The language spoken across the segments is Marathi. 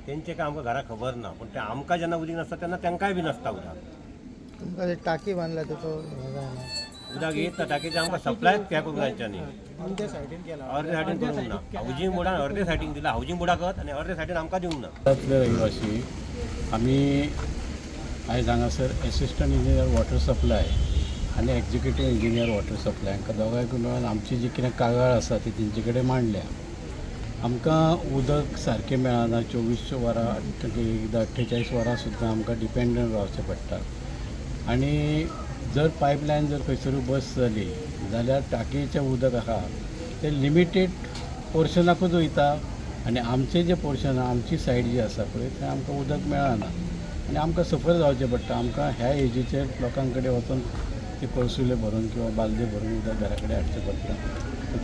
त्यांचे काय आमकां घरा खबर ना, पण ते आमकां जेन्ना उदीक नासता तेन्ना तांकांय बी नासता उदक. तुमकां ते टाकी बांदला त्याचो हे जायना. उदक येता टाकीचे आमकां सप्लायच त्या करूंक जायच्यांनी. अर्ध्या सायडीन केला. अर्धे सायडीन करूंक ना. हावजींग बोर्डान अर्धे सायडीन दिला, हावजींग बोर्डाकच आनी अर्धे सायडीन आमकां दिवंक ना. भारतांतले रहिवासी आमी आयज हांगासर एसिस्टंट इंजिनियर वॉटर सप्लाय आनी एक्झिक्युटीव इंजिनियर वॉटर सप्लाय हांकां दोगांयकूय मेळून आमची जी कितें कागाळ आसा ती तेंचे कडेन मांडल्या. आमकां उदक सारकें मेळना, 24 वरां 48 वरां सुद्दां आमकां डिपेंडंट रावचें पडटा. आनी जर पायपलायन जर खंयसरूय बस जाली जाल्यार टाकयेचें उदक आसा तें लिमिटेड पोर्शनाकूच वयता आनी आमचें जें पोर्शन आमची सायड जी आसा पळय थंय आमकां उदक मेळना आनी आमकां सफर जावचें पडटा. आमकां ह्या एजीचेर लोकां कडेन वचून ते कळसुले भरून किंवा बालदी भरून उदक घरा कडेन हाडचें पडटा.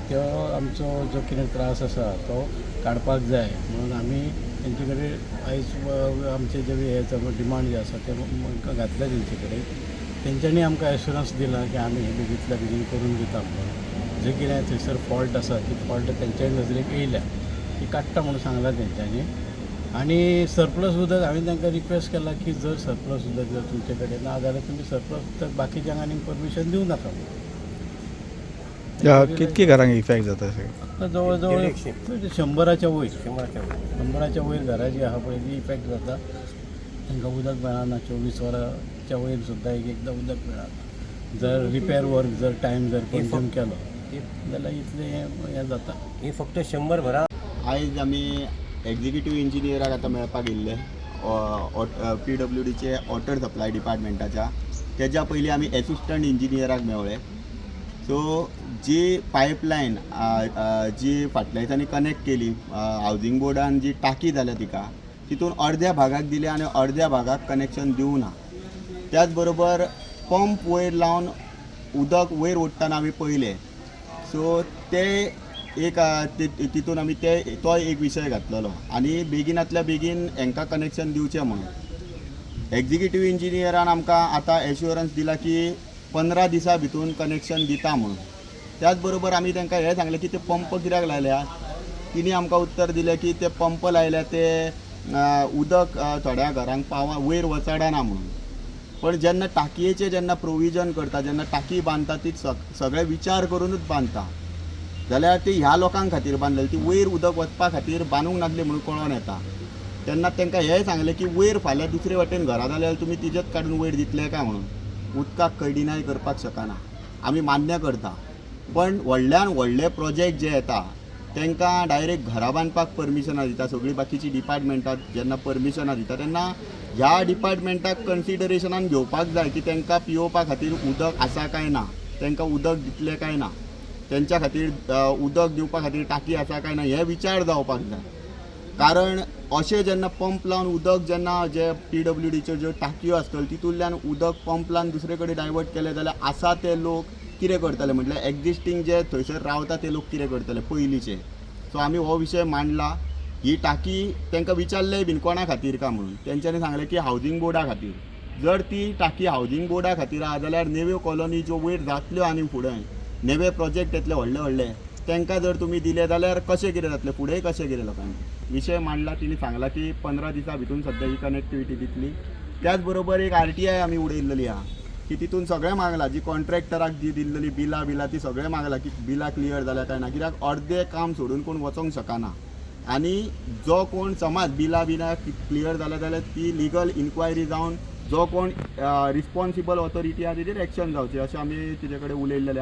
तो आमचो जो कितें त्रास आसा तो काडपाक जाय म्हणून आमी तेंचे कडेन आयज आमचे जे हे डिमांड जे आसा ते घातल्या तेंचे कडेन. तेंच्यांनी आमकां एश्युरन्स दिला की आमी हे बेगींतल्या बेगीन करून दिता म्हणून. जे कितें थंयसर फॉल्ट आसा ती फॉल्ट तेंच्याय नजरेक येयल्या ती काडटा म्हणून सांगलां तेंच्यांनी. आनी सरप्लस उदक हांवें तांकां रिक्वेस्ट केला की जर सरप्लस उदक जर तुमचे कडेन ना जाल्यार तुमी सरप्लस उदक बाकीच्यांक आनीक परमिशन दिवं नाका. कितकी घरांक इफेक्ट जाता आतां जवळ जवळ 100च्या वयर 100च्या वयर घरां जी आहा पळय ती इफेक्ट जाता. तांकां उदक मेळना, 24 वरांच्या वयर सुद्दां एकदां उदक मेळना. जर रिपेर वर्क जर टायम जर कंज्यूम केलो जाल्यार इतलें हें जाता. ही फक्त 100 भरां. आयज आमी एक्झिक्युटीव इंजिनियराक आतां मेळपाक येयल्ले PWDचे वॉटर सप्लाय डिपार्टमेंटाच्या. तेज्या पयलीं आमी एसिस्टंट इंजिनियराक मेवळे. सो जी पायपलायन जी फाटल्या दिसांनी कनेक्ट केली हावजींग बोर्डान जी टाकी जाल्या तिका तितून अर्द्या भागाक दिले आनी अर्द्या भागाक कनेक्शन दिवं ना. त्याच बरोबर पंप वयर लावन उदक वयर ओडटाना आमी पयले. सो ते एक तितून आमी तो एक विशय घातलेलो आनी बेगिनांतल्या बेगीन हांकां कनेक्शन दिवचें म्हणून. एक्झिक्युटीव इंजिनियरान आमकां आतां एश्युरन्स दिला की 15 दिसां भितून कनेक्शन दिता म्हणून. त्याच बरोबर आमी तांकां हें सांगलें की ते पंप कित्याक लायल्या. तिणी आमकां उत्तर दिलें की ते पंप लायल्या ते उदक थोड्या घरांक वयर वचडना म्हणून. पण जेन्ना टाकयेचें जेन्ना प्रोविजन करता, जेन्ना टाकी बांदता ती सगळे विचार करूनच बांदता जाल्यार ती ह्या लोकांक खातीर बांदलेली. ती वयर उदक वचपा खातीर बांदूंक नासली म्हणून कळोन येता. तेन्ना तांकां हें सांगलें की वयर फाल्यां दुसरे वटेन घरा जाल्यार तुमी तिजेच काडून वयर दितले काय म्हणून. उदकाक कडिनाय करपाक शकना. आमी मान्य करता, पण व्हडल्यान व्हडले प्रोजेक्ट जे येता तांकां डायरेक्ट घरा बांदपाक परमिशनां दिता. सगळीं बाकीची डिपार्टमेंटां जेन्ना परमिशनां दिता तेन्ना ह्या डिपार्टमेंटाक कन्सिडरेशनान घेवपाक जाय की तांकां पिवोवपा खातीर उदक आसा काय ना, तांकां उदक दितले काय ना, तेंच्या खातीर उदक दिवपा खातीर टाकी आसा काय ना हे विचार जावपाक जाय. कारण अशें जेन्ना पंप लावन उदक जेन्ना जे PWDच्यो ज्यो टाकयो आसतल्यो तितूंतल्यान उदक पंप लावन दुसरे कडेन डायवर्ट केलें जाल्यार आसा ते लोक कितें करतले, म्हटल्यार एक्झिस्टींग जे थंयसर रावता ते लोक कितें करतले पयलींचे. सो आमी हो विशय मांडला. ही टाकी तांकां विचारलें बीन कोणा खातीर काय म्हणून. तेंच्यांनी सांगलें की हावजींग बोर्डा खातीर. जर ती टाकी हावजींग बोर्डा खातीर आहा जाल्यार नेव्यो कॉलनी ज्यो वयर जातल्यो आनी फुडें नेवे प्रोजेक्ट येतले व्हडले व्हडले तांकां जर तुमी दिले जाल्यार कशें कितें जातलें, फुडेंय कशें कितें लोकांक. विशय मांडला. तिणी सांगला की 15 दिसां भितून सद्या ही कनेक्टिविटी दितली. त्याच बरोबर एक RTI आमी उडयल्ली आहा की तितून सगळें मागलां. जी कॉन्ट्रॅक्टराक जी दिल्ली बिलां ती सगळें मागलां की बिलां क्लियर जाल्यार काय ना. कित्याक अर्दें काम सोडून कोण वचोंक शकना. आनी जो कोण समज बिलां क्लियर जाल्यार ती लिगल इन्क्वायरी जावन जो कोण रिस्पॉन्सिबल ऑथॉरिटी आहा तेजेर एक्शन जावचें अशें आमी तिजे कडेन उलयल्लें.